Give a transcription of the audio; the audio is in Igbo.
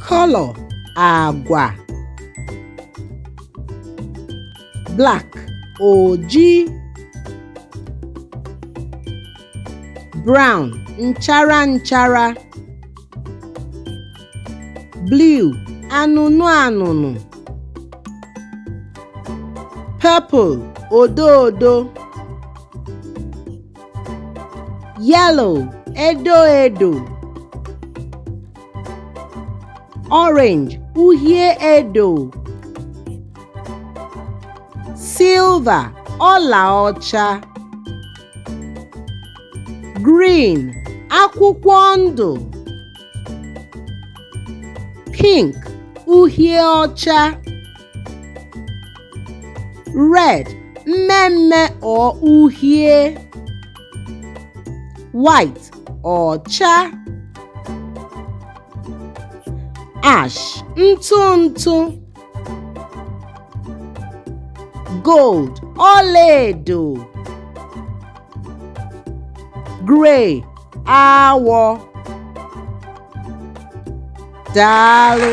Color àgwà. Black ojii. Brown nchara nchara. Blue anụnụ anụnụ. Purple odo odo. Yellow edo edo. Orange uhie edo. Silver ọla ọcha. Green akwụkwọ ndụ. Pink uhie ọcha. Red mmemme ọ uhie. White ọcha. Ash ntụ ntụ. Gold ọlaedo. Gray awọ. Daalụ.